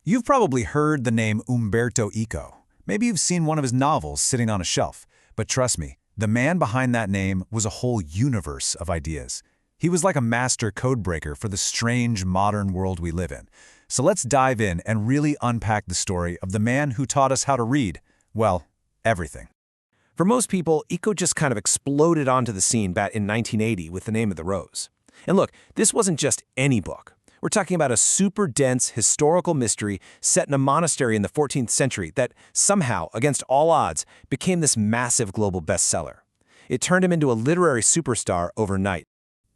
You've probably heard the name Umberto Eco. Maybe you've seen one of his novels sitting on a shelf. But trust me, the man behind that name was a whole universe of ideas. He was like a master codebreaker for the strange modern world we live in. So let's dive in and really unpack the story of the man who taught us how to read, well, everything. For most people, Eco just kind of exploded onto the scene back in 1980 with The Name of the Rose. And look, this wasn't just any book. We're talking about a super dense historical mystery set in a monastery in the 14th century that somehow, against all odds, became this massive global bestseller. It turned him into a literary superstar overnight.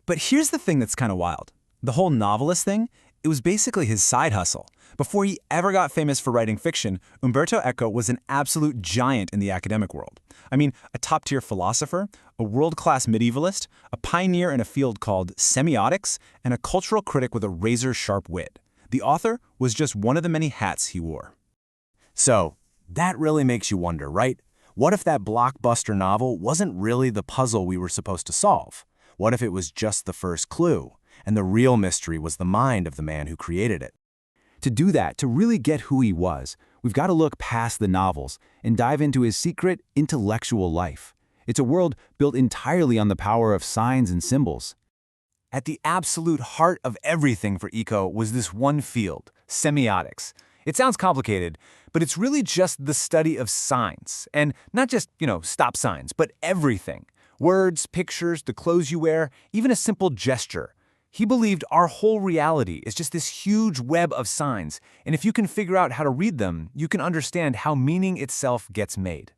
But here's the thing that's kind of wild. The whole novelist thing, it was basically his side hustle. Before he ever got famous for writing fiction, Umberto Eco was an absolute giant in the academic world. I mean, a top-tier philosopher, a world-class medievalist, a pioneer in a field called semiotics, and a cultural critic with a razor-sharp wit. The author was just one of the many hats he wore. So, that really makes you wonder, right? What if that blockbuster novel wasn't really the puzzle we were supposed to solve? What if it was just the first clue, and the real mystery was the mind of the man who created it? To do that, to really get who he was, we've got to look past the novels and dive into his secret intellectual life. It's a world built entirely on the power of signs and symbols. At the absolute heart of everything for Eco was this one field, semiotics. It sounds complicated, but it's really just the study of signs. And not just, stop signs, but everything. Words, pictures, the clothes you wear, even a simple gesture. He believed our whole reality is just this huge web of signs, and if you can figure out how to read them, you can understand how meaning itself gets made.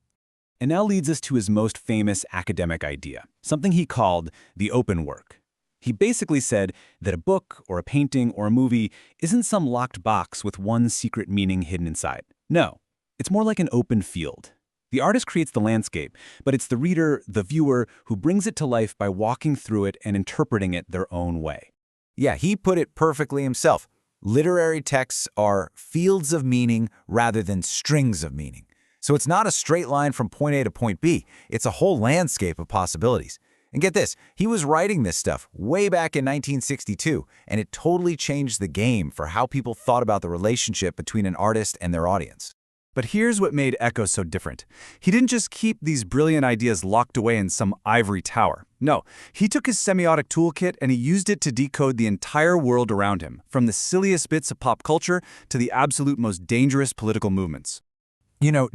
And now leads us to his most famous academic idea, something he called the open work. He basically said that a book or a painting or a movie isn't some locked box with one secret meaning hidden inside. No, it's more like an open field. The artist creates the landscape, but it's the reader, the viewer, who brings it to life by walking through it and interpreting it their own way. Yeah, he put it perfectly himself. Literary texts are fields of meaning rather than strings of meaning. So it's not a straight line from point A to point B. It's a whole landscape of possibilities. And get this, he was writing this stuff way back in 1962, and it totally changed the game for how people thought about the relationship between an artist and their audience. But here's what made Eco so different. He didn't just keep these brilliant ideas locked away in some ivory tower. No, he took his semiotic toolkit and he used it to decode the entire world around him, from the silliest bits of pop culture to the absolute most dangerous political movements.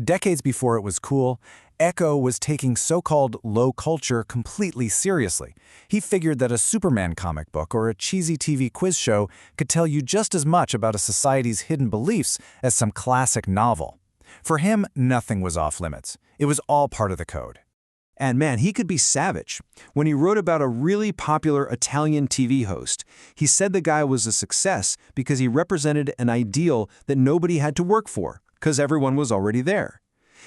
Decades before it was cool, Eco was taking so-called low culture completely seriously. He figured that a Superman comic book or a cheesy TV quiz show could tell you just as much about a society's hidden beliefs as some classic novel. For him, nothing was off-limits. It was all part of the code. And man, he could be savage. When he wrote about a really popular Italian TV host, he said the guy was a success because he represented an ideal that nobody had to work for, because everyone was already there.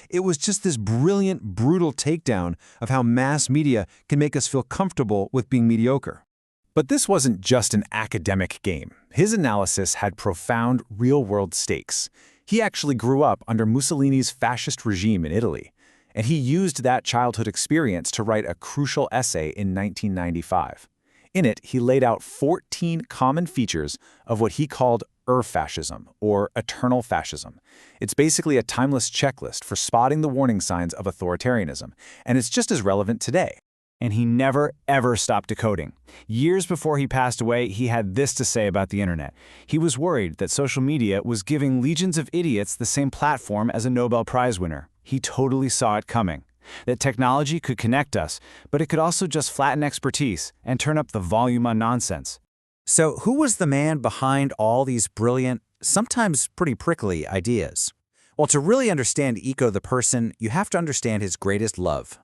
It was just this brilliant, brutal takedown of how mass media can make us feel comfortable with being mediocre. But this wasn't just an academic game. His analysis had profound, real-world stakes. He actually grew up under Mussolini's fascist regime in Italy, and he used that childhood experience to write a crucial essay in 1995. In it, he laid out 14 common features of what he called fascism, or eternal fascism. It's basically a timeless checklist for spotting the warning signs of authoritarianism, and it's just as relevant today. And he never, ever stopped decoding. Years before he passed away, he had this to say about the internet. He was worried that social media was giving legions of idiots the same platform as a Nobel Prize winner. He totally saw it coming. That technology could connect us, but it could also just flatten expertise and turn up the volume on nonsense. So who was the man behind all these brilliant, sometimes pretty prickly ideas? Well, to really understand Eco the person, you have to understand his greatest love.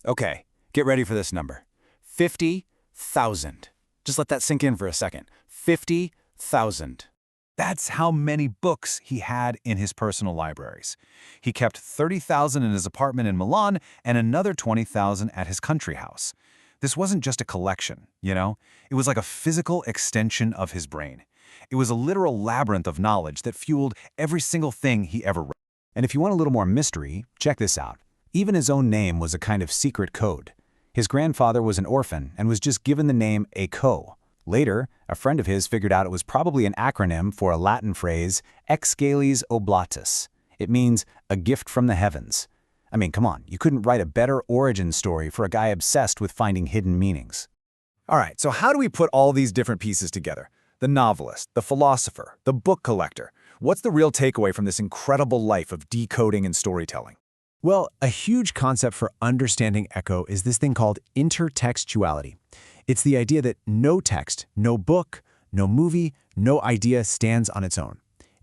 Okay. Get ready for this number. 50,000. Just let that sink in for a second. 50,000. That's how many books he had in his personal libraries. He kept 30,000 in his apartment in Milan and another 20,000 at his country house. This wasn't just a collection, It was like a physical extension of his brain. It was a literal labyrinth of knowledge that fueled every single thing he ever wrote. And if you want a little more mystery, check this out. Even his own name was a kind of secret code. His grandfather was an orphan and was just given the name Eco. Later, a friend of his figured out it was probably an acronym for a Latin phrase, ex scalis oblatus. It means a gift from the heavens. I mean, come on, you couldn't write a better origin story for a guy obsessed with finding hidden meanings. All right, so how do we put all these different pieces together? The novelist, the philosopher, the book collector. What's the real takeaway from this incredible life of decoding and storytelling? Well, a huge concept for understanding Eco is this thing called intertextuality. It's the idea that no text, no book, no movie, no idea stands on its own.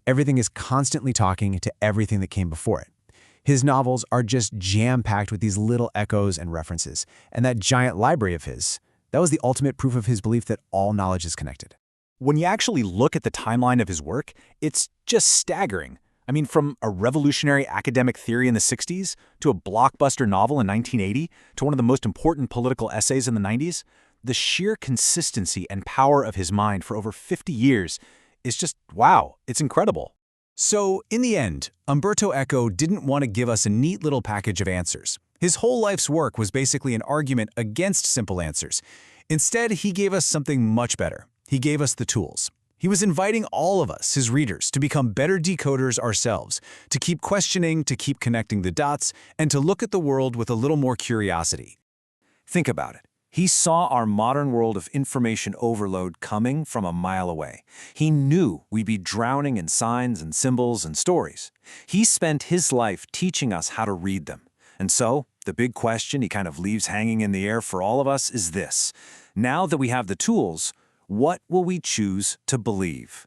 Everything is constantly talking to everything that came before it. His novels are just jam-packed with these little echoes and references, and that giant library of his, that was the ultimate proof of his belief that all knowledge is connected. When you actually look at the timeline of his work, it's just staggering. I mean, from a revolutionary academic theory in the 60s, to a blockbuster novel in 1980, to one of the most important political essays in the 90s, the sheer consistency and power of his mind for over 50 years is just, wow, it's incredible. So, in the end, Umberto Eco didn't want to give us a neat little package of answers. His whole life's work was basically an argument against simple answers. Instead, he gave us something much better. He gave us the tools. He was inviting all of us, his readers, to become better decoders ourselves, to keep questioning, to keep connecting the dots, and to look at the world with a little more curiosity. Think about it. He saw our modern world of information overload coming from a mile away. He knew we'd be drowning in signs and symbols and stories. He spent his life teaching us how to read them. And so, the big question he kind of leaves hanging in the air for all of us is this. Now that we have the tools, what will we choose to believe?